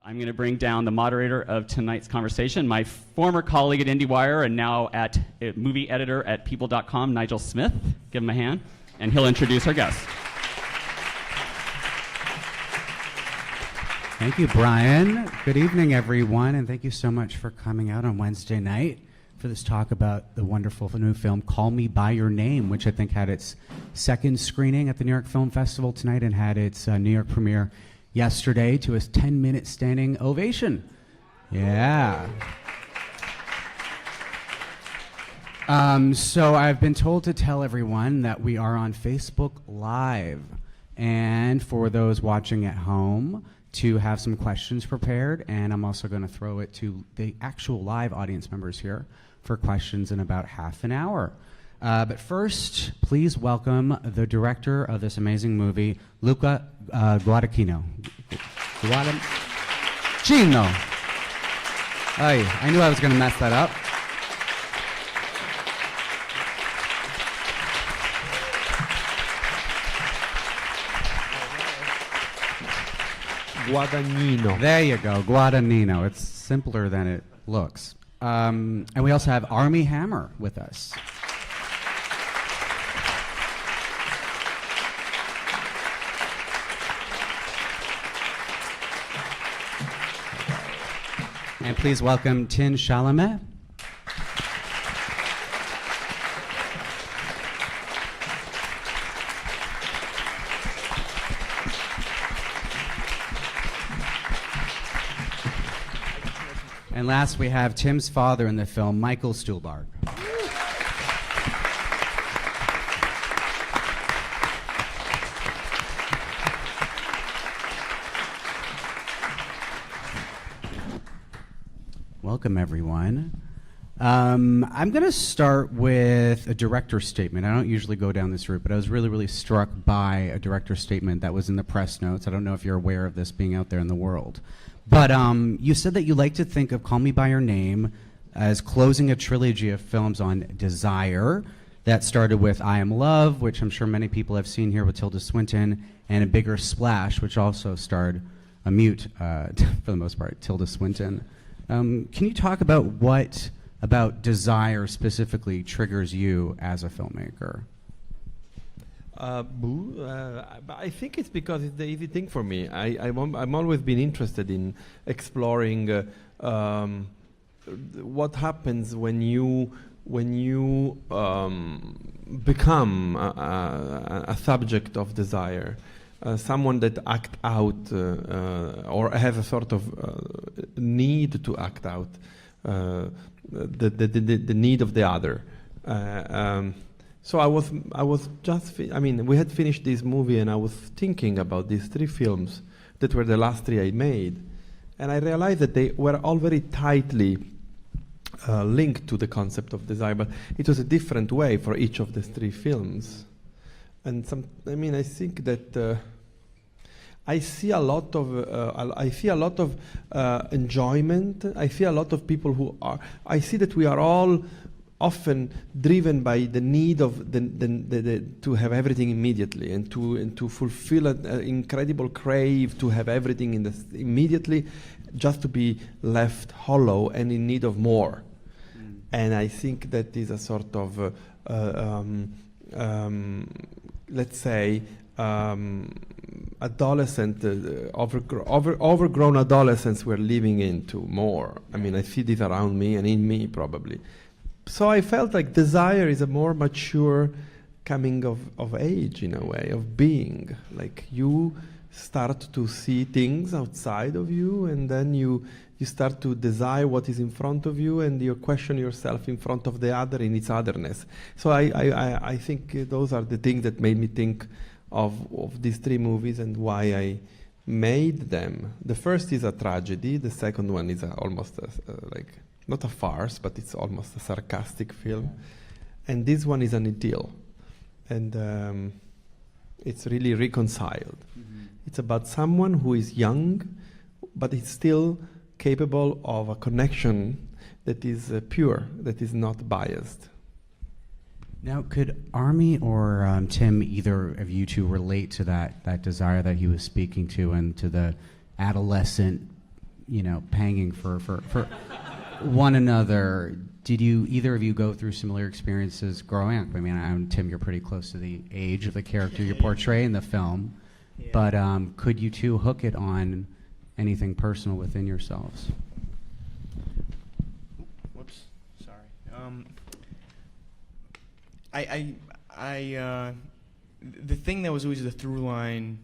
I'm going to bring down the moderator of tonight's conversation, my former colleague at IndieWire and now at movie editor at People.com, Nigel Smith. Give him a hand, and he'll introduce our guest. Thank you, Brian. Good evening, everyone, and thank you so much for coming out on Wednesday night for this talk about the wonderful new film, Call Me By Your Name, which I think had its second screening at the New York Film Festival tonight and had its New York premiere yesterday to a 10-minute standing ovation. Yeah. So I've been told to tell everyone that we are on Facebook Live. And for those watching at home, to have some questions prepared. And I'm also going to throw it to the actual live audience members here for questions in about half an hour. But first, please welcome the director of this amazing movie, Luca Guadagnino. Guadagnino. I knew I was going to mess that up. Guadagnino. There you go, Guadagnino. It's simpler than it looks. And we also have Armie Hammer with us. And please welcome Tin Chalamet. And last, we have Tim's father in the film, Michael Stuhlbarg. Welcome, everyone. I'm going to start with a director's statement. I don't usually go down this route, but I was really, really struck by a director's statement that was in the press notes. I don't know if you're aware of this being out there in the world. But you said that you like to think of Call Me By Your Name as closing a trilogy of films on desire that started with I Am Love, which I'm sure many people have seen here with Tilda Swinton, and A Bigger Splash, which also starred a mute, for the most part, Tilda Swinton. Can you talk about what about desire specifically triggers you as a filmmaker? I think it's because it's the easy thing for me. I'm always been interested in exploring what happens when you become a subject of desire, someone that act out or has a sort of need to act out the need of the other. So I was just, we had finished this movie and I was thinking about these three films that were the last three I made. And I realized that they were all very tightly linked to the concept of desire, but it was a different way for each of the three films. And I think that I see a lot of enjoyment. I see a lot of people who are, I see that we are all often driven by the need of to have everything immediately and to fulfill an incredible crave to have everything immediately, just to be left hollow and in need of more. And I think that is a sort of let's say adolescent overgrown adolescence we're living into more. I see this around me and in me probably. So I felt like desire is a more mature coming of age in a way, of being. Like you start to see things outside of you and then you start to desire what is in front of you and you question yourself in front of the other in its otherness. So I think those are the things that made me think of these three movies and why I made them. The first is a tragedy, the second one is almost like not a farce, but it's almost a sarcastic film. And this one is an idyll. And it's really reconciled. Mm-hmm. It's about someone who is young, but is still capable of a connection that is pure, that is not biased. Now, could Armie or Tim, either of you two, relate to that desire that he was speaking to and to the adolescent panging for one another. Did either of you go through similar experiences growing up? I mean, Tim, you're pretty close to the age of the character you portray in the film, but could you two hook it on anything personal within yourselves? Whoops, sorry. The thing that was always the through line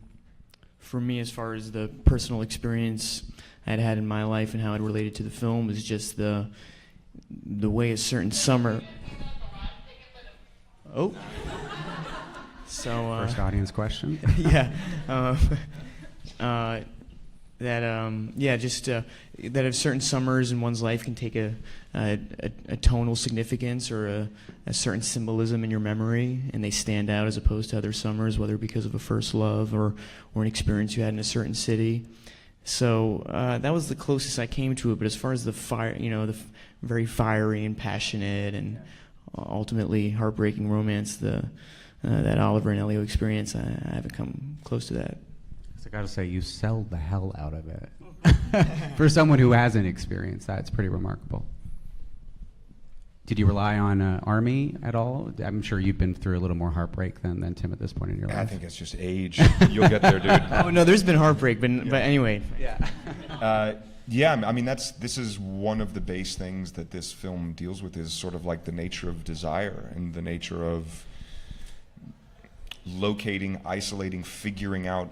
for me as far as the personal experience I'd had in my life and how it related to the film was just the way a certain summer. Oh. So. First audience question. Yeah. That if certain summers in one's life can take a tonal significance or a certain symbolism in your memory, and they stand out as opposed to other summers, whether because of a first love or an experience you had in a certain city. So that was the closest I came to it. But as far as the fire, very fiery and passionate and ultimately heartbreaking romance, that Oliver and Elio experience, I haven't come close to that. I gotta say, you sell the hell out of it. For someone who hasn't experienced that, it's pretty remarkable. Did you rely on Army at all? I'm sure you've been through a little more heartbreak than Tim at this point in your life. I think it's just age. You'll get there, dude. Oh no, there's been heartbreak, but anyway. Yeah. Yeah, I mean, this is one of the base things that this film deals with, is sort of like the nature of desire and the nature of locating, isolating, figuring out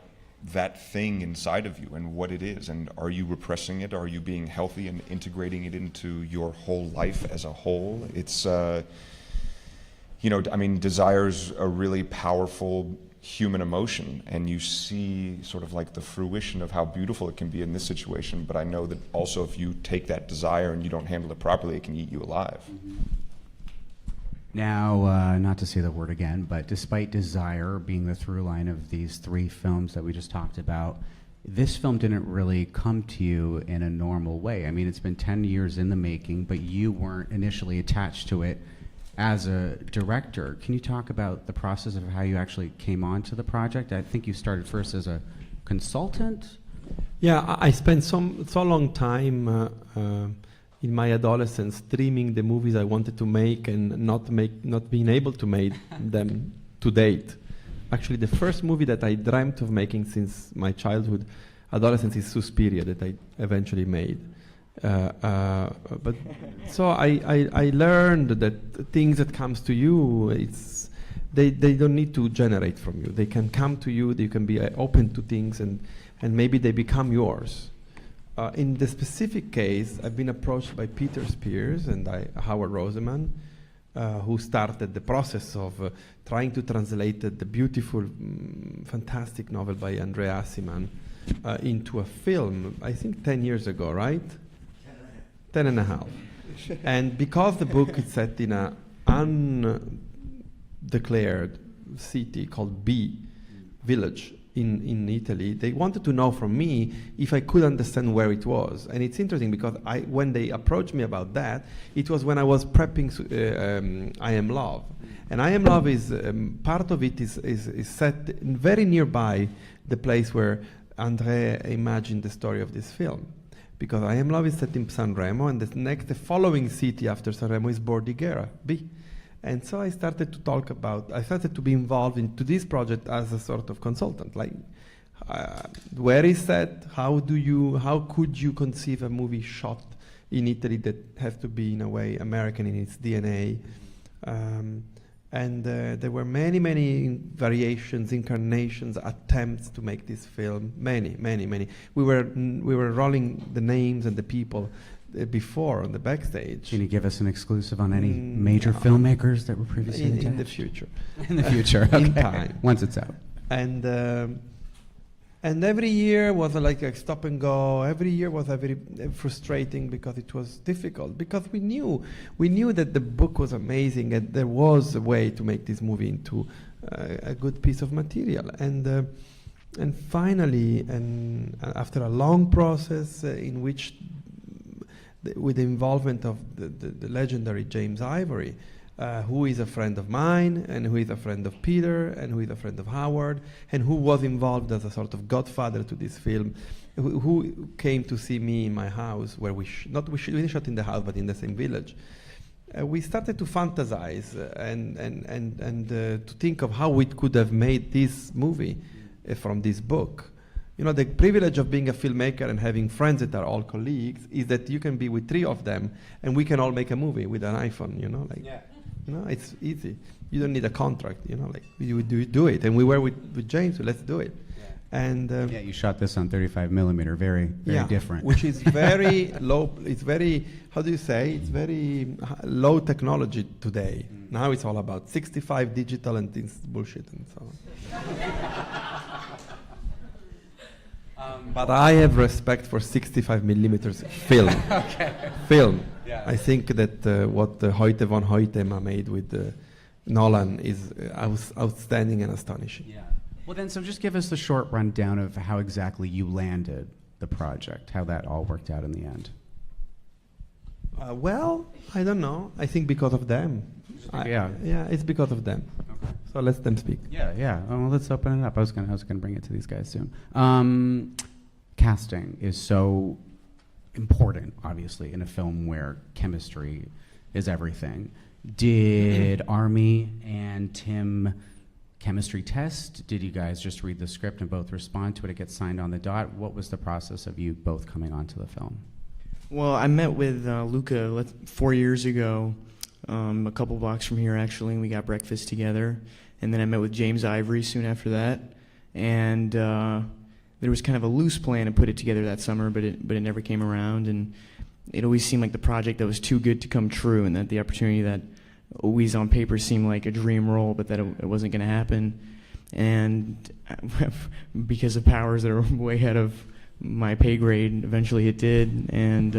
that thing inside of you and what it is, and are you repressing it? Are you being healthy and integrating it into your whole life as a whole? It's, I mean, desire's a really powerful human emotion, and you see sort of like the fruition of how beautiful it can be in this situation, but I know that also if you take that desire and you don't handle it properly, it can eat you alive. Now, not to say the word again, but despite desire being the through line of these three films that we just talked about, this film didn't really come to you in a normal way. I mean, it's been 10 years in the making, but you weren't initially attached to it as a director. Can you talk about the process of how you actually came onto the project? I think you started first as a consultant. Yeah, I spent so long time in my adolescence dreaming the movies I wanted to make and not being able to make them to date. Actually, the first movie that I dreamt of making since my childhood, adolescence, is Suspiria, that I eventually made. But so I learned that things that comes to you, they don't need to generate from you. They can come to you. You can be open to things, and maybe they become yours. In the specific case, I've been approached by Peter Spears and Howard Roseman, who started the process of trying to translate the beautiful, fantastic novel by André Aciman into a film, I think 10 years ago, right? 10 and a half. And because the book is set in an undeclared city called B, village, in Italy, they wanted to know from me if I could understand where it was. And it's interesting because when they approached me about that, it was when I was prepping I Am Love. And I Am Love is, part of it is set very nearby the place where André imagined the story of this film. Because I Am Love is set in Sanremo, and the following city after Sanremo is Bordighera, B. And so I started to be involved into this project as a sort of consultant. Like, where is that? How could you conceive a movie shot in Italy that has to be in a way American in its DNA? And there were many variations, incarnations, attempts to make this film. Many. We were rolling the names and the people before on the backstage. Can you give us an exclusive on any major filmmakers that were previously attached? In the future. In the future, okay. In time. Once it's out. And every year was like a stop and go. Every year was very frustrating because it was difficult. Because we knew that the book was amazing and there was a way to make this movie into a good piece of material. And finally, after a long process in which, with the involvement of the legendary James Ivory, who is a friend of mine, and who is a friend of Peter, and who is a friend of Howard, and who was involved as a sort of godfather to this film, who came to see me in my house, where we didn't shot in the house, but in the same village. We started to fantasize and to think of how we could have made this movie from this book. You know, the privilege of being a filmmaker and having friends that are all colleagues is that you can be with 3 of them and we can all make a movie with an iPhone, you know, like, you know, it's easy. You don't need a contract, you know, like, you do it. And we were with James, so let's do it. And Yeah, you shot this on 35 millimeter, very different. Which is very low. It's very, how do you say? It's very low technology today. Now it's all about 65 digital and things bullshit and so on. But I have respect for 65 millimeters film. Film. Yeah. I think that what Hoyte von Hoytema made with Nolan is outstanding and astonishing. Yeah. Well, then, so just give us the short rundown of how exactly you landed the project, how that all worked out in the end. Well, I don't know. I think because of them. Yeah, it's because of them. Okay. So let them speak. Yeah. Well, let's open it up. I was gonna bring it to these guys soon. Casting is so important, obviously, in a film where chemistry is everything. Did Army and Tim chemistry test? Did you guys just read the script and both respond to it? It gets signed on the dot. What was the process of you both coming onto the film? Well, I met with Luca 4 years ago, a couple blocks from here actually, and we got breakfast together. And then I met with James Ivory soon after that, and there was kind of a loose plan to put it together that summer, but it never came around. And it always seemed like the project that was too good to come true, and that the opportunity that always on paper seemed like a dream role, but that it wasn't going to happen. And because of powers that are way ahead of my pay grade, eventually it did. And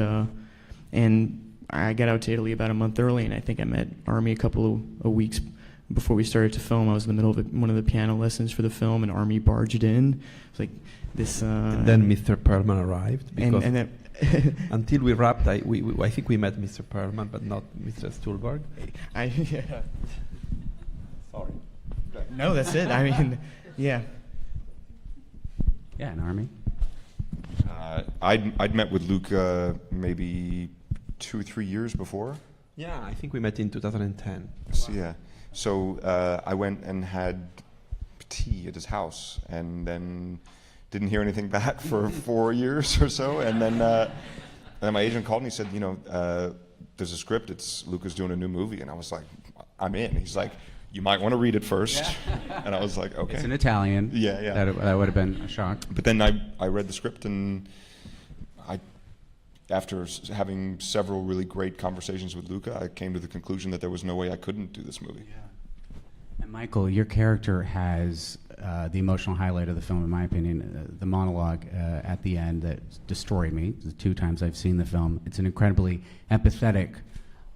I got out to Italy about a month early, and I think I met Army a couple of weeks before we started to film. I was in the middle of one of the piano lessons for the film, and Army barged in. It's like this. And then Mr. Perlman arrived. Because and then until we wrapped, I think we met Mr. Perlman, but not Mr. Stuhlbarg. Yeah. Sorry. No, that's it. I mean, yeah. Yeah, an Army. I'd met with Luca maybe 2 or 3 years before. Yeah, I think we met in 2010. So, yeah. So I went and had tea at his house, and then didn't hear anything back for 4 years or so. And then my agent called and he said, you know, there's a script. It's Luca's doing a new movie, and I was like, I'm in. He's like, you might want to read it first. Yeah. And I was like, okay. It's in Italian. Yeah. That would have been a shock. But then I read the script, and after having several really great conversations with Luca, I came to the conclusion that there was no way I couldn't do this movie. Yeah. And Michael, your character has the emotional highlight of the film, in my opinion, the monologue at the end that destroyed me the 2 times I've seen the film. It's an incredibly empathetic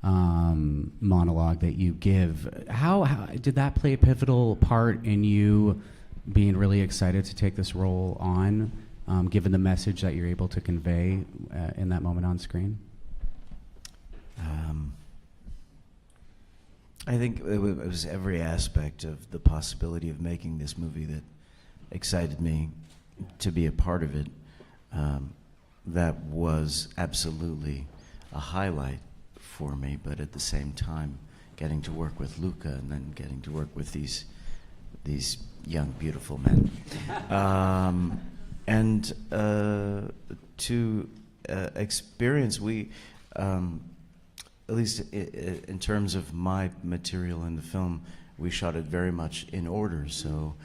monologue that you give. How did that play a pivotal part in you being really excited to take this role on, given the message that you're able to convey in that moment on screen? I think it was every aspect of the possibility of making this movie that excited me to be a part of it. That was absolutely a highlight for me, but at the same time, getting to work with Luca and then getting to work with these young, beautiful men. And to experience, at least in terms of my material in the film, we shot it very much in order. So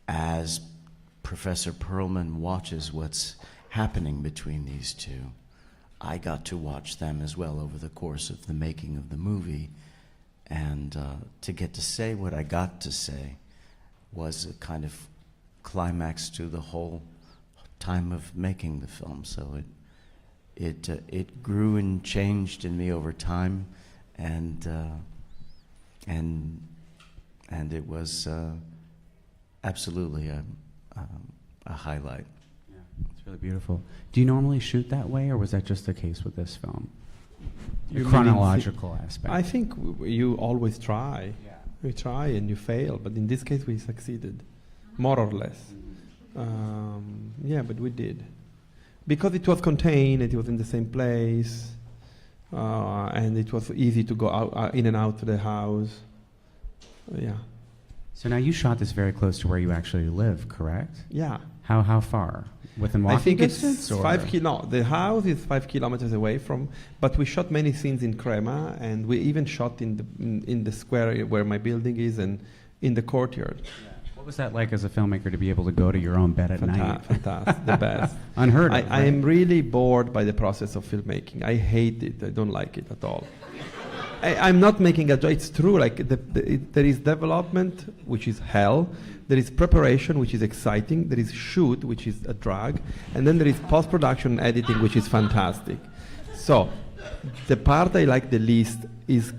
as Professor Perlman watches what's happening between these two, I got to watch them as well over the course of the making of the movie. And to get to say what I got to say was a kind of climax to the whole time of making the film. So it grew and changed in me over time, and it was absolutely a highlight. Yeah, it's really beautiful. Do you normally shoot that way, or was that just the case with this film? The chronological aspect. I think you always try. Yeah. You try and you fail, but in this case we succeeded, more or less. Yeah, but we did. because it was contained, it was in the same place, and it was easy to go out, in and out to the house. Yeah. So now you shot this very close to where you actually live, correct? Yeah. How far? Within walking I think distance? it's or? 5 no, the house is 5 kilometers away from, but we shot many scenes in Crema, and we even shot in the square where my building is and in the courtyard. What was that like as a filmmaker to be able to go to your own bed at night? Fantastic, the best. Unheard of. I right? am really bored by the process of filmmaking. I hate it. I don't like it at all. I'm not making a joke. It's true. Like there is development, which is hell. There is preparation, which is exciting. There is shoot, which is a drag, and then there is post-production and editing, which is fantastic. So, the part I like the least is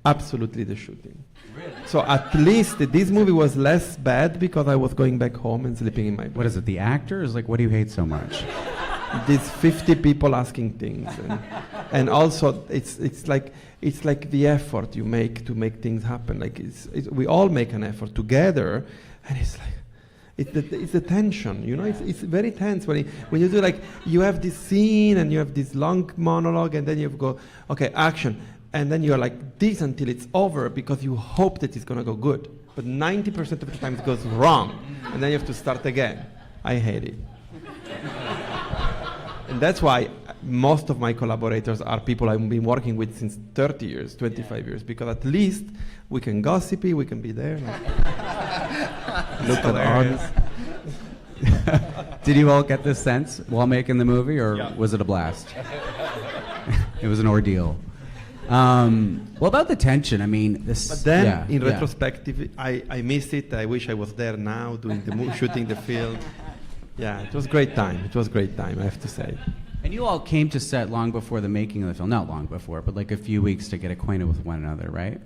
absolutely the shooting. Really? So at least this movie was less bad because I was going back home and sleeping in my bed. What is it? The actors? Like, what do you hate so much? These 50 people asking things, and also it's like the effort you make to make things happen. Like we all make an effort together, and it's like it's the tension, you know. It's very tense when you do, like, you have this scene and you have this long monologue, and then you go, okay, action, and then you're like this until it's over because you hope that it's gonna go good, but 90% of the time it goes wrong, and then you have to start again. I hate it. And that's why most of my collaborators are people I've been working with since 30 years, 25 years, because at least we can gossipy, we can be there. Look at arms. Did you all get this sense while making the movie, or was it a blast? It was an ordeal. What about the tension? I mean, this. But then, in retrospective, I miss it. I wish I was there now, doing the shooting the film. Yeah, it was a great time. It was a great time, I have to say. And you all came to set long before the making of the film. Not long before, but like a few weeks to get acquainted with one another, right?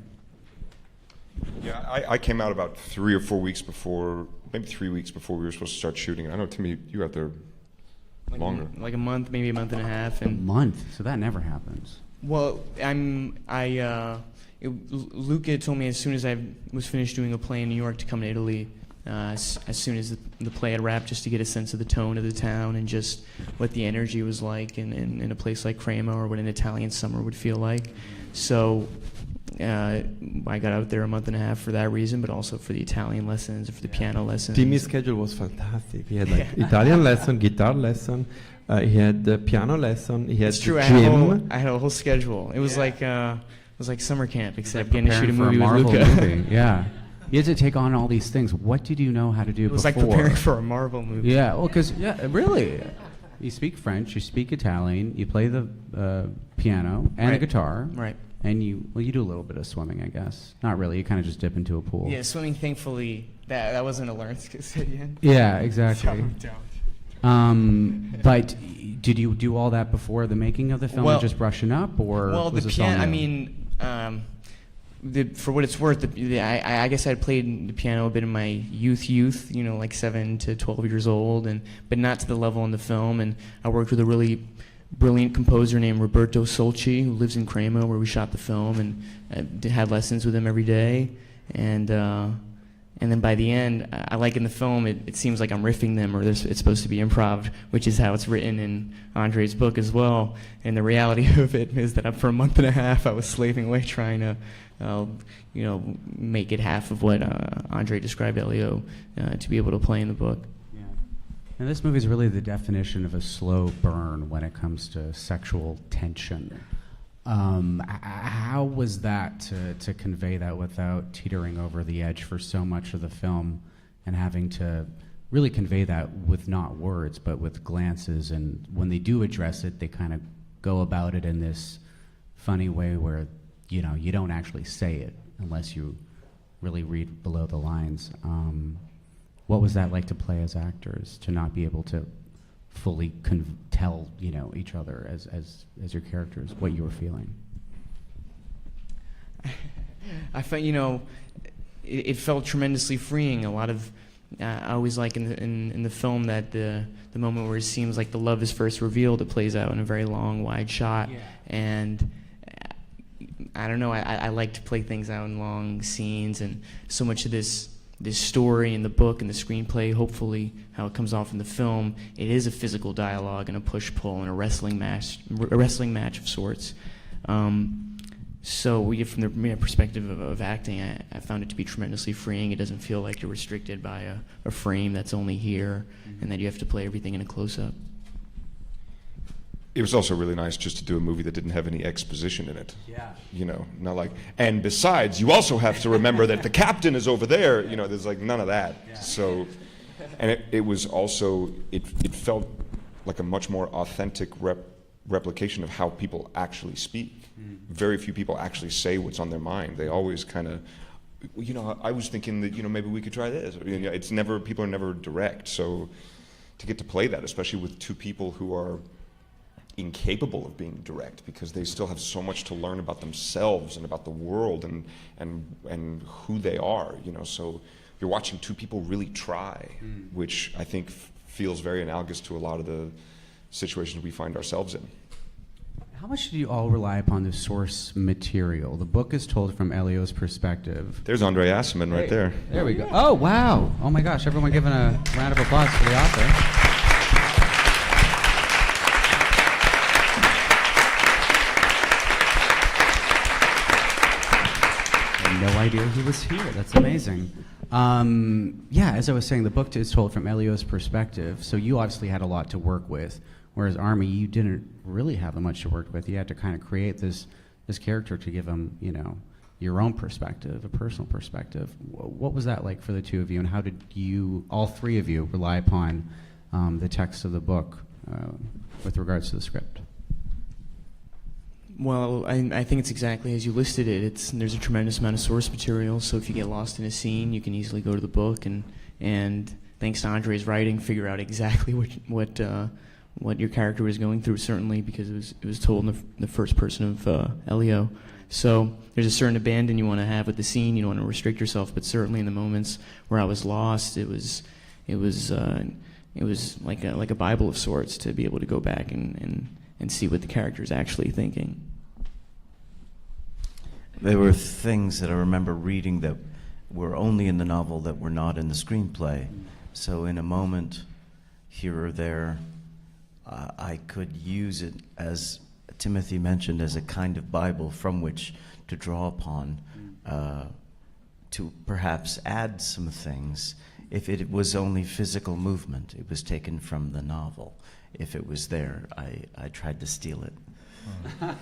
Yeah, I came out about 3 or 4 weeks before, maybe 3 weeks before we were supposed to start shooting. I know, Timmy, you were out there longer. Like a month, maybe a month and a half. A month? So that never happens. Well, Luca told me as soon as I was finished doing a play in New York to come to Italy, as soon as the play had wrapped, just to get a sense of the tone of the town and just what the energy was like in a place like Crema, or what an Italian summer would feel like. So I got out there a month and a half for that reason, but also for the Italian lessons, for the piano lessons. Timmy's schedule was fantastic. He had like Italian lesson, guitar lesson, he had the piano lesson, he had it's true, gym. I had a whole schedule. It was like summer camp, except getting to shoot a movie with Marvel Luca. movie. Yeah. You had to take on all these things. What did you know how to do before? It was like preparing for a Marvel movie. Yeah, well, because, really. You speak French, you speak Italian, you play the piano and a guitar. Right. And you do a little bit of swimming, I guess. Not really, you kind of just dip into a pool. Yeah, swimming, thankfully, that wasn't a learned skill set yet. Yeah, exactly. But did you do all that before the making of the film, and just brushing up, or well, was the this all piano, new? for what it's worth, I guess I played the piano a bit in my youth, you know, like 7 to 12 years old, but not to the level in the film. And I worked with a really brilliant composer named Roberto Solci, who lives in Crema, where we shot the film, and had lessons with him every day. And then by the end, I like in the film, it seems like I'm riffing them, or it's supposed to be improv, which is how it's written in Andre's book as well. And the reality of it is that for a month and a half, I was slaving away trying to, make it half of what Andre described Elio to be able to play in the book. Yeah. And this movie is really the definition of a slow burn when it comes to sexual tension. How was that to convey that without teetering over the edge for so much of the film, and having to really convey that with not words but with glances, and when they do address it, they kind of go about it in this funny way where, you know, you don't actually say it unless you really read below the lines. What was that like to play as actors, to not be able to fully tell, you know, each other as your characters what you were feeling? I felt, you know, it felt tremendously freeing. A lot of I always like in the film that the moment where it seems like the love is first revealed, it plays out in a very long, wide shot. Yeah. And I don't know, I like to play things out in long scenes, and so much of this this story and the book and the screenplay, hopefully how it comes off in the film, it is a physical dialogue and a push-pull and a wrestling match of sorts. So from the perspective of acting, I found it to be tremendously freeing. It doesn't feel like you're restricted by a frame that's only here and that you have to play everything in a close-up. It was also really nice just to do a movie that didn't have any exposition in it. Yeah. You know, not like, and besides, you also have to remember that the captain is over there. You know, there's like none of that. Yeah. So, and it was also, it felt like a much more authentic replication of how people actually speak. Very few people actually say what's on their mind. They always kind of, you know, I was thinking that, you know, maybe we could try this. Or, you know, it's never, people are never direct. So to get to play that, especially with two people who are incapable of being direct because they still have so much to learn about themselves and about the world and who they are, you know. So you're watching two people really try, which I think feels very analogous to a lot of the situations we find ourselves in. How much do you all rely upon the source material? The book is told from Elio's perspective. There's André Aciman right there. There we go. Oh, wow. Oh, my gosh. Everyone giving a round of applause for the author. No idea he was here. That's amazing. Yeah, as I was saying, the book is told from Elio's perspective, so you obviously had a lot to work with, whereas Army, you didn't really have much to work with. You had to kind of create this character to give him, you know, your own perspective, a personal perspective. What was that like for the two of you, and how did you, all three of you, rely upon the text of the book with regards to the script? Well, I think it's exactly as you listed it. There's a tremendous amount of source material, so if you get lost in a scene, you can easily go to the book and thanks to Andre's writing, figure out exactly what your character was going through. Certainly, because it was told in the first person of Elio. So there's a certain abandon you want to have with the scene. You don't want to restrict yourself, but certainly in the moments where I was lost, it was like a Bible of sorts to be able to go back and see what the character is actually thinking. There were things that I remember reading that were only in the novel that were not in the screenplay. So in a moment, here or there, I could use it, as Timothy mentioned, as a kind of Bible from which to draw upon, to perhaps add some things. If it was only physical movement, it was taken from the novel. If it was there, I tried to steal it. I like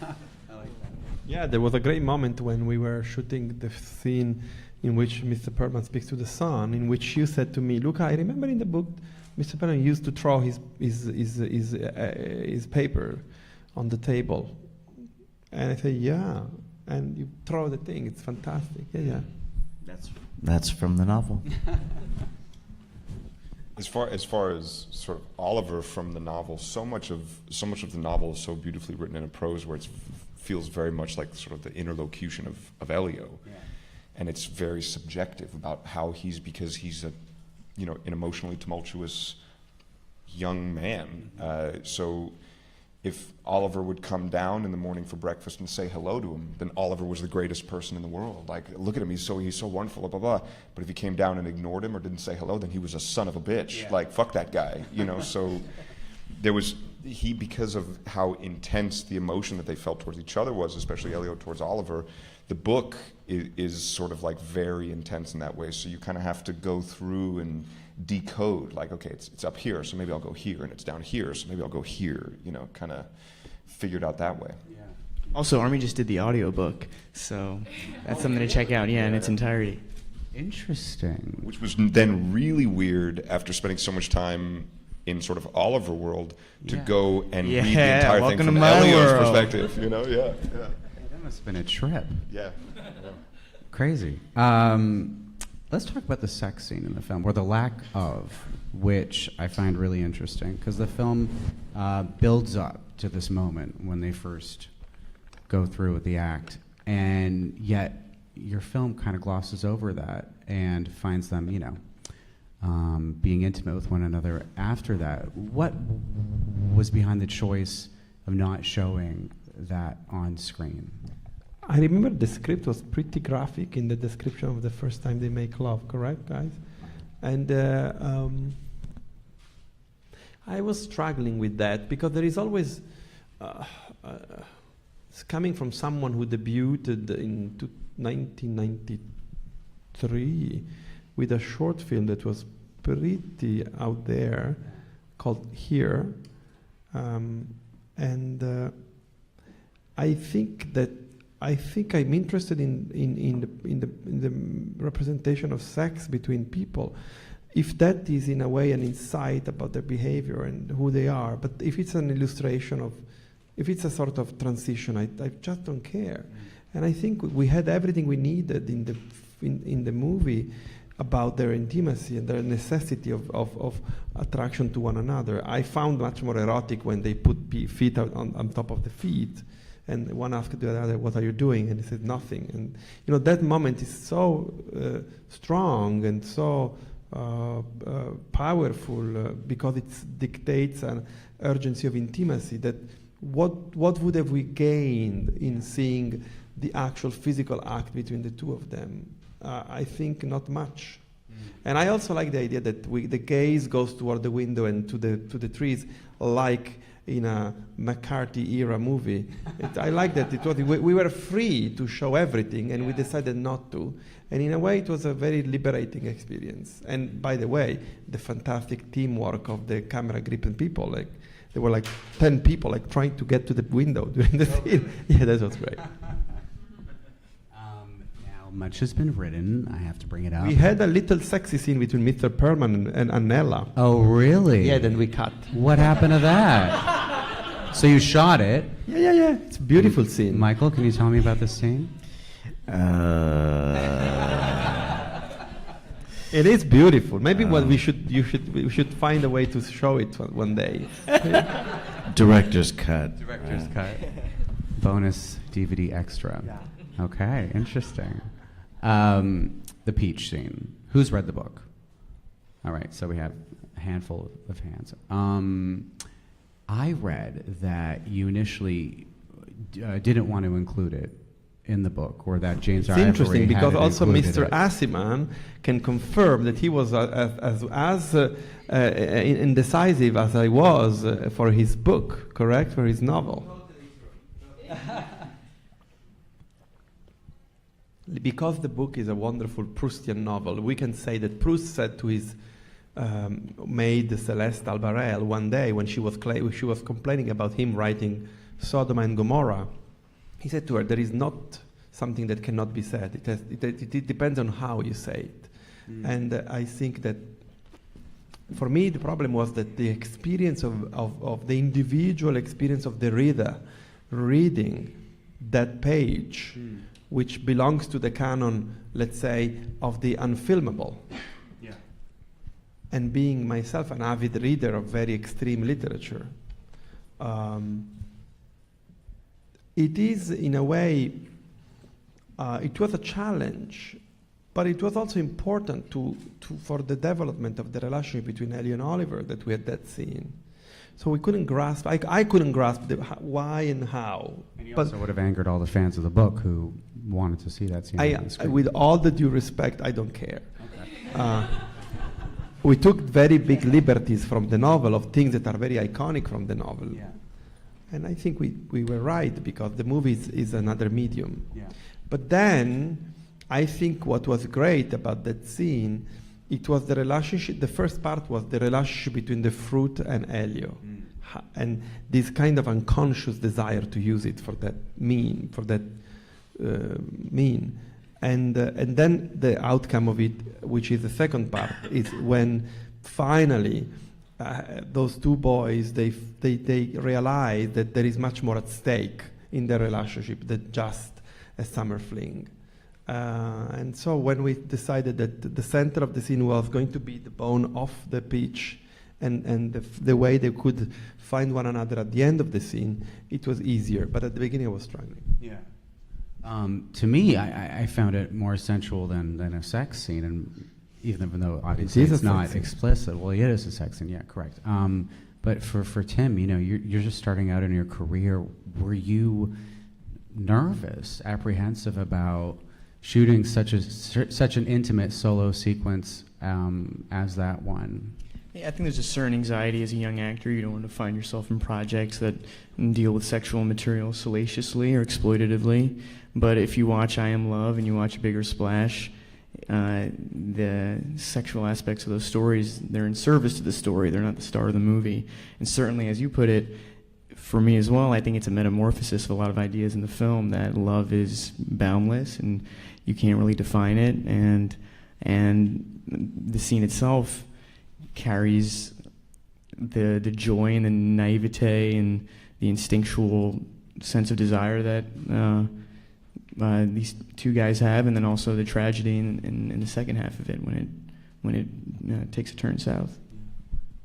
that. Yeah, there was a great moment when we were shooting the scene in which Mr. Perlman speaks to the son, in which you said to me, Luca, I remember in the book, Mr. Perlman used to throw his paper on the table. And I said, yeah. And you throw the thing, it's fantastic. Yeah. That's from the novel. As far as sort of Oliver from the novel, so much of the novel is so beautifully written in a prose where it feels very much like sort of the interlocution of Elio, and it's very subjective about how because he's an emotionally tumultuous young man. So if Oliver would come down in the morning for breakfast and say hello to him, then Oliver was the greatest person in the world. Like, look at him, he's so wonderful, blah, blah, blah. But if he came down and ignored him or didn't say hello, then he was a son of a bitch. Yeah. Like, fuck that guy, So because of how intense the emotion that they felt towards each other was, especially Elio towards Oliver, the book is sort of like very intense in that way. So you kind of have to go through and decode, like, okay, it's up here, so maybe I'll go here, and it's down here, so maybe I'll go here, kind of figured out that way. Yeah. Also, Army just did the audiobook, so that's something to check out, in its entirety. Interesting. Which was then really weird after spending so much time in sort of Oliver world to go and read the entire thing from Elio's perspective, Yeah. That must have been a trip. Yeah. Crazy. Let's talk about the sex scene in the film, or the lack of, which I find really interesting, because the film builds up to this moment when they first go through with the act, and yet your film kind of glosses over that and finds them, being intimate with one another after that. What was behind the choice of not showing that on screen? I remember the script was pretty graphic in the description of the first time they make love, correct, guys? And I was struggling with that because there is always, it's coming from someone who debuted in 1993 with a short film that was pretty out there called Here. I think I'm interested in the representation of sex between people, if that is in a way an insight about their behavior and who they are. But if it's an illustration of, if it's a sort of transition, I just don't care. And I think we had everything we needed in the movie about their intimacy and their necessity of attraction to one another. I found much more erotic when they put feet out on top of the feet, and one asked the other, "What are you doing?" And he said, "Nothing." And that moment is so strong and so powerful because it dictates an urgency of intimacy. That what would have we gained in seeing the actual physical act between the two of them? I think not much. And I also like the idea that the gaze goes toward the window and to the trees, like in a McCarthy era movie. I like that we were free to show everything, and we decided not to. And in a way, it was a very liberating experience. And by the way, the fantastic teamwork of the camera grip and people, there were 10 people trying to get to the window during the scene. Yeah, that was great. Much has been written. I have to bring it up. We had a little sexy scene between Mr. Perlman and Nella. Oh, really? Yeah, then we cut. What happened to that? So you shot it? Yeah. It's a beautiful scene. Michael, can you tell me about this scene? It is beautiful. Maybe we should find a way to show it one day. Director's cut. Director's cut. Bonus DVD extra. Yeah. Okay, interesting. The peach scene. Who's read the book? All right, so we have a handful of hands. I read that you initially didn't want to include it in the book, or that James Ivory It's interesting because also Mr. it. Aciman can confirm that he was as indecisive as I was for his book, correct? For his novel. Because the book is a wonderful Proustian novel, we can say that Proust said to his maid Celeste Albarel one day when she was complaining about him writing Sodom and Gomorrah, he said to her, "There is not something that cannot be said. It depends on how you say it." And I think that for me the problem was that the experience of the individual experience of the reader reading that page, which belongs to the canon, let's say, of the unfilmable. Yeah. And being myself an avid reader of very extreme literature, it is, in a way, it was a challenge, but it was also important for the development of the relationship between Elio and Oliver that we had that scene. So we couldn't grasp, I couldn't grasp the why and how. And you also would have angered all the fans of the book who wanted to see that scene on the screen. With all the due respect, I don't care. Okay. We took very big liberties from the novel of things that are very iconic from the novel. Yeah. And I think we were right because the movie is another medium. Yeah. But then, I think what was great about that scene, it was the relationship, the first part was the relationship between the fruit and Elio. And this kind of unconscious desire to use it for that mean. And then the outcome of it, which is the second part, is when finally those two boys, they realize that there is much more at stake in their relationship than just a summer fling. And so when we decided that the center of the scene was going to be the bone of the peach and the way they could find one another at the end of the scene, it was easier. But at the beginning I was struggling. Yeah. To me, I found it more sensual than a sex scene, and even though obviously it's not explicit. Well, it is a sex scene, yeah, correct. But for Tim, you're just starting out in your career. Were you nervous, apprehensive about shooting such an intimate solo sequence as that one? Yeah, I think there's a certain anxiety as a young actor. You don't want to find yourself in projects that deal with sexual material salaciously or exploitatively. But if you watch I Am Love and you watch Bigger Splash, the sexual aspects of those stories, they're in service to the story. They're not the star of the movie. And certainly, as you put it, for me as well, I think it's a metamorphosis of a lot of ideas in the film, that love is boundless and you can't really define it. And the scene itself carries the joy and the naivete and the instinctual sense of desire that these two guys have, and then also the tragedy in the second half of it when it takes a turn south.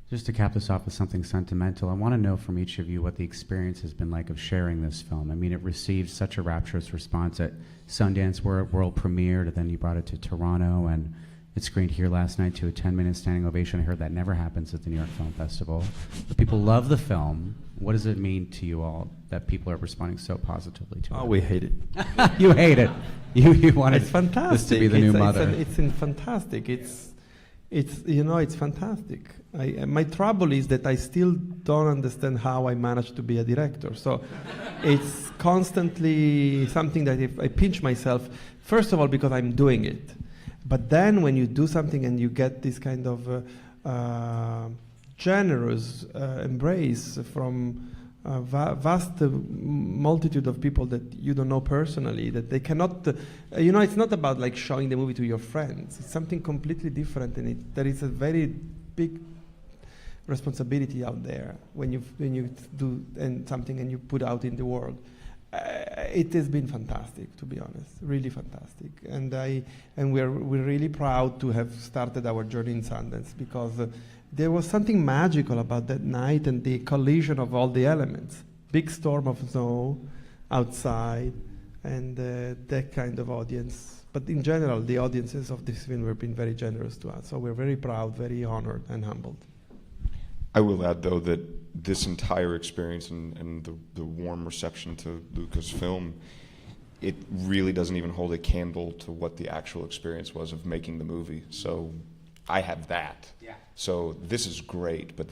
Just to cap this off with something sentimental, I want to know from each of you what the experience has been like of sharing this film. I mean, it received such a rapturous response at Sundance, where it world premiered, and then you brought it to Toronto, and it screened here last night to a 10-minute standing ovation. I heard that never happens at the New York Film Festival. But people love the film. What does it mean to you all that people are responding so positively to it? Oh, we hate it. You hate it. You wanted It's fantastic. this to be the new mother. It's fantastic. It's fantastic. My trouble is that I still don't understand how I managed to be a director. So it's constantly something that if I pinch myself, first of all, because I'm doing it. But then when you do something and you get this kind of generous embrace from a vast multitude of people that you don't know personally, that they cannot, it's not about like showing the movie to your friends. It's something completely different, and there is a very big responsibility out there when you do something and you put out in the world. It has been fantastic, to be honest, really fantastic, and we're really proud to have started our journey in Sundance, because there was something magical about that night and the collision of all the elements. Big storm of snow outside, and that kind of audience. But in general, the audiences of this film have been very generous to us, so we're very proud, very honored, and humbled. I will add, though, that this entire experience and the warm reception to Luca's film, it really doesn't even hold a candle to what the actual experience was of making the movie. So I have that. Yeah. So this is great, but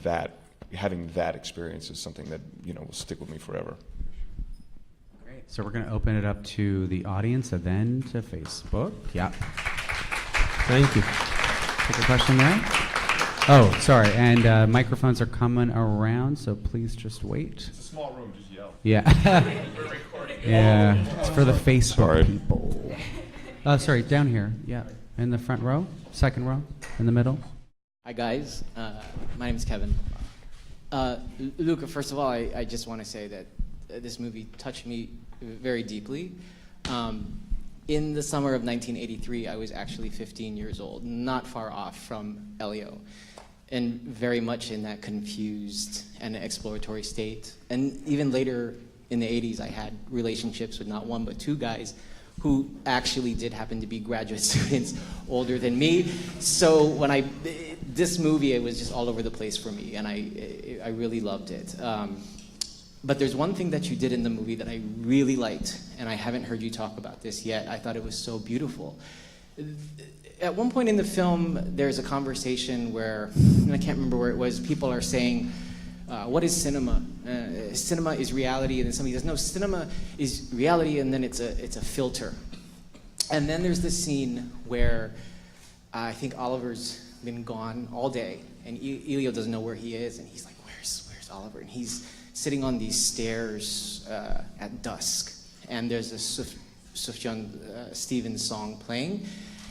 having that experience is something that will stick with me forever. Great. So we're going to open it up to the audience and then to Facebook. Yeah. Thank you. Take a question there. Oh, sorry, and microphones are coming around, so please just wait. It's a small room, just yell. Yeah. We're recording. Yeah, it's for the Facebook Sorry. people. Sorry, down here, yeah, in the front row, second row, in the middle. Hi guys, my name is Kevin. Luca, first of all, I just want to say that this movie touched me very deeply. In the summer of 1983, I was actually 15 years old, not far off from Elio, and very much in that confused and exploratory state. And even later in the 80s, I had relationships with not one but two guys who actually did happen to be graduate students older than me. So when this movie, it was just all over the place for me, and I really loved it. But there's one thing that you did in the movie that I really liked, and I haven't heard you talk about this yet. I thought it was so beautiful. At one point in the film, there's a conversation where, and I can't remember where it was, people are saying, what is cinema? Cinema is reality, and then somebody says, no, cinema is reality, and then it's a filter. And then there's this scene where I think Oliver's been gone all day, and Elio doesn't know where he is, and he's like, where's Oliver? And he's sitting on these stairs at dusk, and there's a Sufjan Stevens song playing,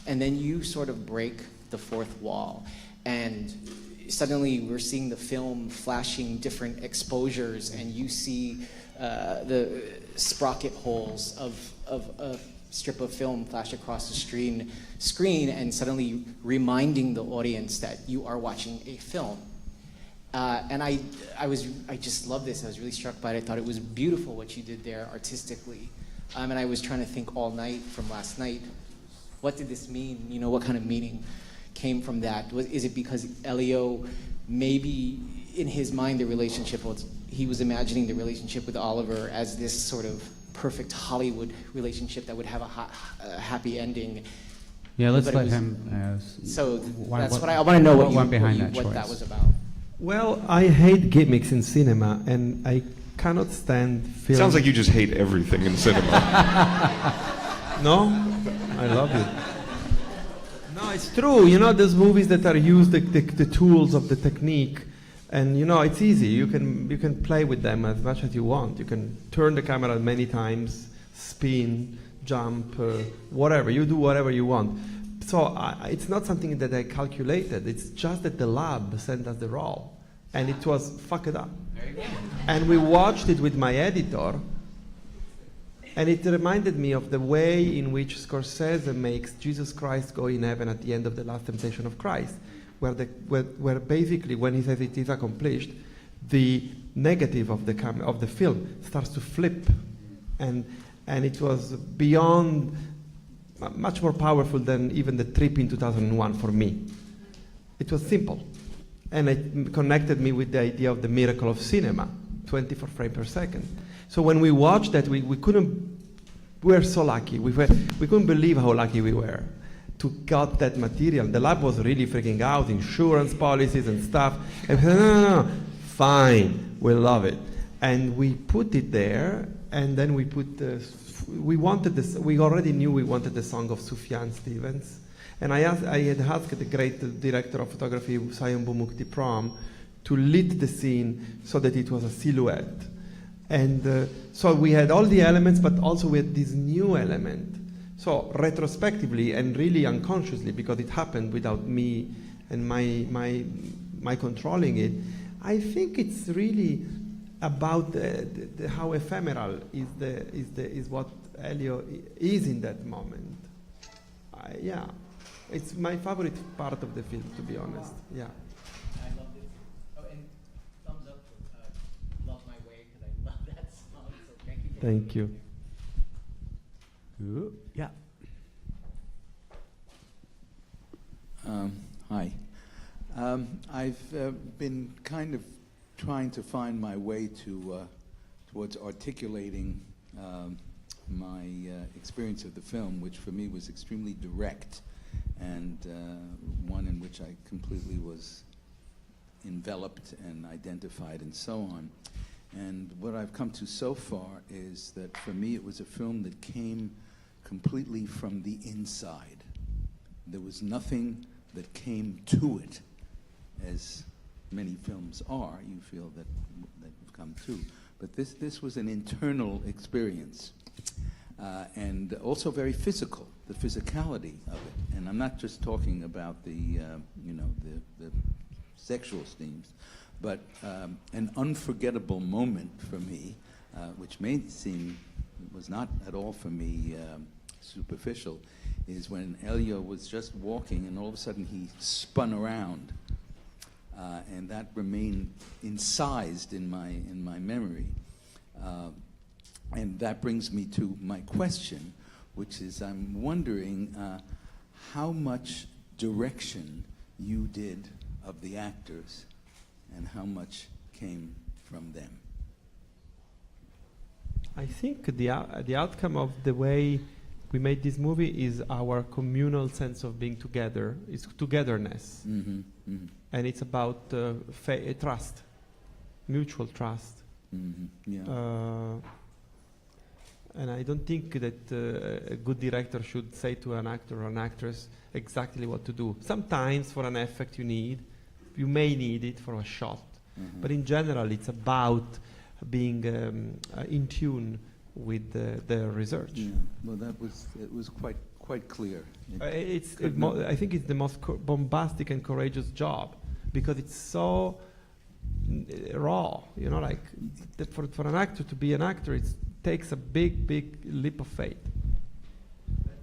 and then you sort of break the fourth wall, and suddenly we're seeing the film flashing different exposures, and you see the sprocket holes of a strip of film flash across the screen, and suddenly reminding the audience that you are watching a film. And I just love this. I was really struck by it. I thought it was beautiful what you did there artistically. And I was trying to think all night from last night, what did this mean? What kind of meaning came from that? Is it because Elio, maybe in his mind, the relationship was, he was imagining the relationship with Oliver as this sort of perfect Hollywood relationship that would have a happy ending. Yeah, let's But it let was- him. So why- that's what I want to know what, went behind that what choice. that was about. Well, I hate gimmicks in cinema, and I cannot stand films. Sounds like you just hate everything in cinema. No, I love it. No, it's true. You know, those movies that are used the tools of the technique, and you know, it's easy. You can play with them as much as you want. You can turn the camera many times, spin, jump, whatever. You do whatever you want. So it's not something that I calculated. It's just that the lab sent us the roll, and it was fucked up. And we watched it with my editor. And it reminded me of the way in which Scorsese makes Jesus Christ go in heaven at the end of The Last Temptation of Christ, where basically when he says it is accomplished, the negative of the film starts to flip, and it was beyond, much more powerful than even the trip in 2001 for me. It was simple, and it connected me with the idea of the miracle of cinema, 24 frames per second. So when we watched that, we were so lucky. We couldn't believe how lucky we were to got that material. The lab was really freaking out, insurance policies and stuff. And we said, no, fine, we'll love it. And we put it there, and then we put we already knew we wanted the song of Sufjan Stevens. And I had asked the great director of photography, Sayam Bhumukti Pram, to lit the scene so that it was a silhouette. And so we had all the elements, but also we had this new element. So retrospectively and really unconsciously, because it happened without me and my controlling it, I think it's really about how ephemeral is what Elio is in that moment. Yeah, it's my favorite part of the film, to be honest. Yeah. I loved it. Oh, and thumbs up for Love My Way, because I love that song, so thank you. Thank you. Ooh, yeah. Hi. I've been kind of trying to find my way towards articulating my experience of the film, which for me was extremely direct, and one in which I completely was enveloped and identified and so on. And what I've come to so far is that for me it was a film that came completely from the inside. There was nothing that came to it, as many films are, you feel that have come to. But this was an internal experience, and also very physical, the physicality of it. And I'm not just talking about the sexual themes, but an unforgettable moment for me, which may seem was not at all for me superficial, is when Elio was just walking and all of a sudden he spun around, and that remained incised in my memory. And that brings me to my question, which is I'm wondering how much direction you did of the actors and how much came from them. I think the outcome of the way we made this movie is our communal sense of being together. It's togetherness. Mm-hmm, mm-hmm. And it's about trust, mutual trust. Mm-hmm, yeah. And I don't think that a good director should say to an actor or an actress exactly what to do. Sometimes for an effect you may need it for a shot. Mm-hmm. But in general it's about being in tune with the research. Yeah. Well, it was quite clear. I think it's the most bombastic and courageous job, because it's so raw. You know, like for an actor to be an actor, it takes a big leap of faith.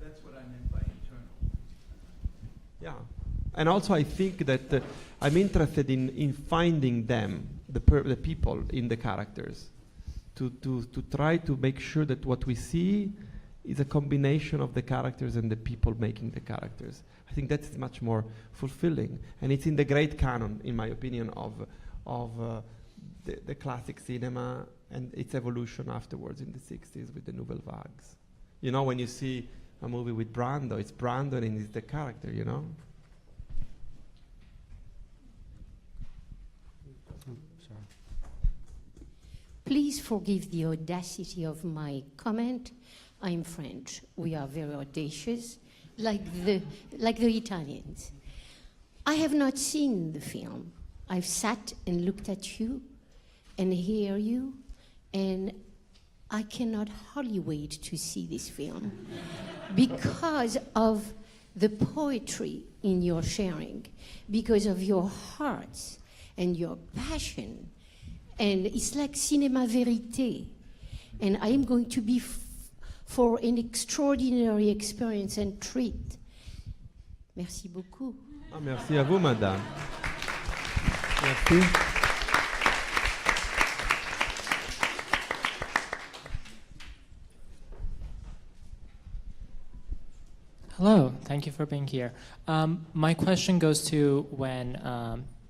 That's what I meant by internal. Yeah, and also I think that I'm interested in finding them, the people in the characters, to try to make sure that what we see is a combination of the characters and the people making the characters. I think that's much more fulfilling, and it's in the great canon, in my opinion, of the classic cinema and its evolution afterwards in the 60s with the Nouvelle Vagues. You know, when you see a movie with Brando, it's Brando and it's the character, you know? Please forgive the audacity of my comment. I'm French. We are very audacious, like the Italians. I have not seen the film. I've sat and looked at you and hear you, and I cannot hardly wait to see this film because of the poetry in your sharing, because of your hearts and your passion. And it's like cinéma vérité. And I am going to be for an extraordinary experience and treat. Merci beaucoup. Ah, merci à vous, madame. Merci. Hello, thank you for being here. My question goes to when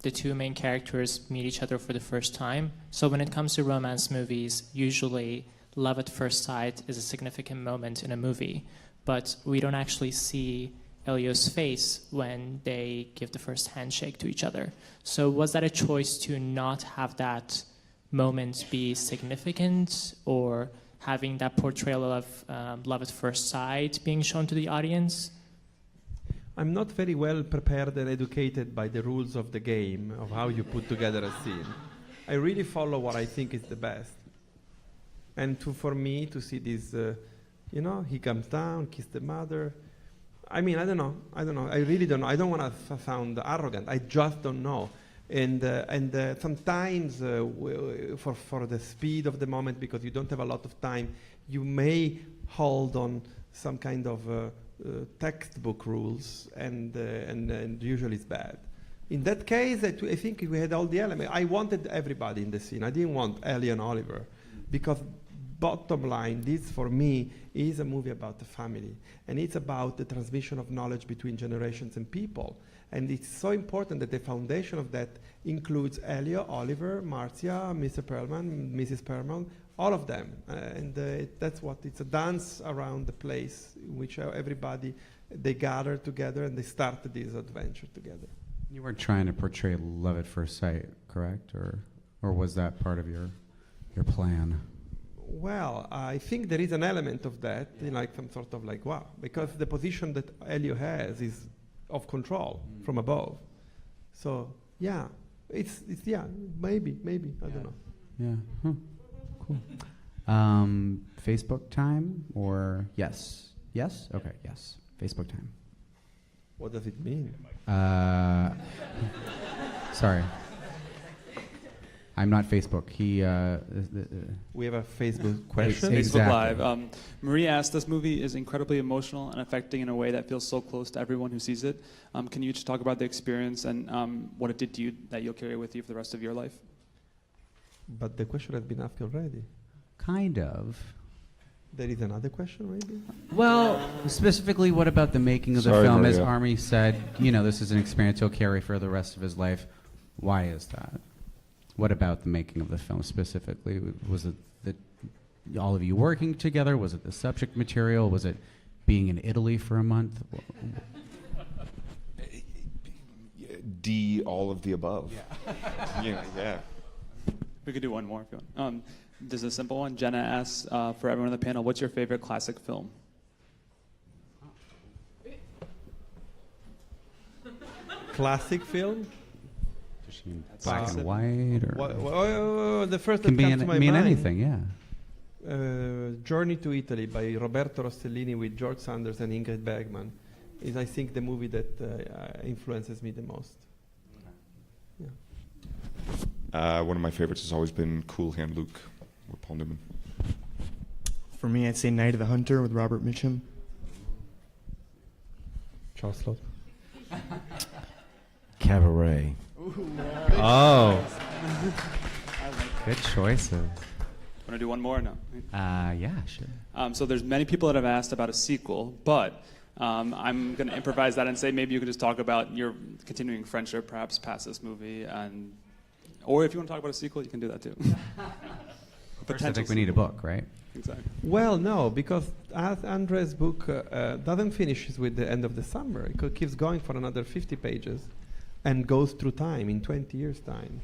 the two main characters meet each other for the first time. So when it comes to romance movies, usually love at first sight is a significant moment in a movie, but we don't actually see Elio's face when they give the first handshake to each other. So was that a choice to not have that moment be significant, or having that portrayal of love at first sight being shown to the audience? I'm not very well prepared and educated by the rules of the game, of how you put together a scene. I really follow what I think is the best. And for me to see this, you know, he comes down, kiss the mother. I mean, I don't know. I really don't know. I don't want to sound arrogant. I just don't know. And sometimes for the speed of the moment, because you don't have a lot of time, you may hold on some kind of textbook rules, and usually it's bad. In that case, I think we had all the elements. I wanted everybody in the scene. I didn't want Elio and Oliver, because bottom line, this for me is a movie about the family, and it's about the transmission of knowledge between generations and people. And it's so important that the foundation of that includes Elio, Oliver, Marcia, Mr. Perlman, Mrs. Perlman, all of them. That's what it's a dance around the place in which everybody, they gather together and they start this adventure together. You weren't trying to portray love at first sight, correct? Or was that part of your plan? Well, I think there is an element of that, in like some sort of like, wow, because the position that Elio has is of control from above. So, yeah, it's yeah, maybe, I don't know. Yeah, huh. Cool. Facebook time or yes? Yes? Okay, yes. Facebook time. What does it mean? Sorry. I'm not Facebook. We have a Facebook question. Exactly. Facebook Live. Maria asked, this movie is incredibly emotional and affecting in a way that feels so close to everyone who sees it. Can you just talk about the experience and what it did to you that you'll carry with you for the rest of your life? But the question has been asked already. Kind of. There is another question, maybe? Well, specifically, what about the making of the film? Maria. As Army said, you know, this is an experience he'll carry for the rest of his life. Why is that? What about the making of the film specifically? Was it that all of you working together? Was it the subject material? Was it being in Italy for a month? D, all of the above. Yeah. Yeah. We could do one more if you want. There's a simple one. Jenna asks, for everyone on the panel, what's your favorite classic film? Classic film? Black and white, or the first can that comes to my mean mind. anything, yeah. Journey to Italy by Roberto Rossellini with George Sanders and Ingrid Bergman is, I think, the movie that influences me the most. Yeah. One of my favorites has always been Cool Hand Luke with Paul Newman. For me, I'd say Night of the Hunter with Robert Mitchum. Charles Slaughter. Cabaret. Oh. Good choices. Want to do one more or no? Yeah, sure. So there's many people that have asked about a sequel, but I'm going to improvise that and say maybe you could just talk about your continuing friendship, perhaps past this movie, or if you want to talk about a sequel, you can do that too. First, I think we need a book, right? Exactly. Well, no, because as Andre's book doesn't finish with the end of the summer. It keeps going for another 50 pages and goes through time in 20 years' time.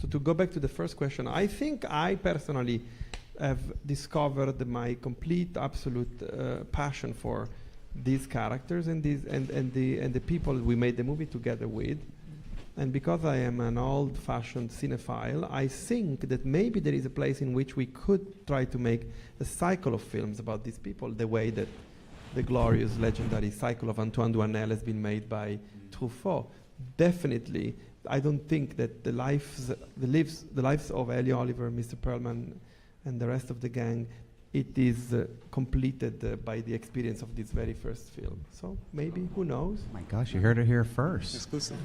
So to go back to the first question, I think I personally have discovered my complete, absolute passion for these characters and the people we made the movie together with. And because I am an old-fashioned cinephile, I think that maybe there is a place in which we could try to make a cycle of films about these people, the way that the glorious, legendary cycle of Antoine Duanel has been made by Truffaut. Definitely, I don't think that the lives of Elio, Oliver, Mr. Perlman, and the rest of the gang, it is completed by the experience of this very first film. So maybe, who knows? Oh my gosh, you heard it here first. Exclusive.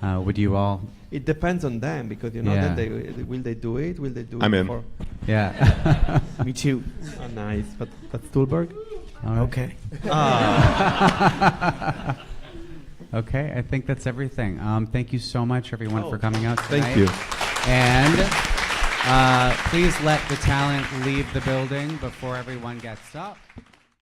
Would you all? It depends on them, because Yeah. then will they do it? Will they do I'm it? in. For Yeah. Me too. oh, nice, but Stuhlbarg? Okay. Okay, I think that's everything. Thank you so much, everyone, for coming out tonight. Thank you. And please let the talent leave the building before everyone gets up.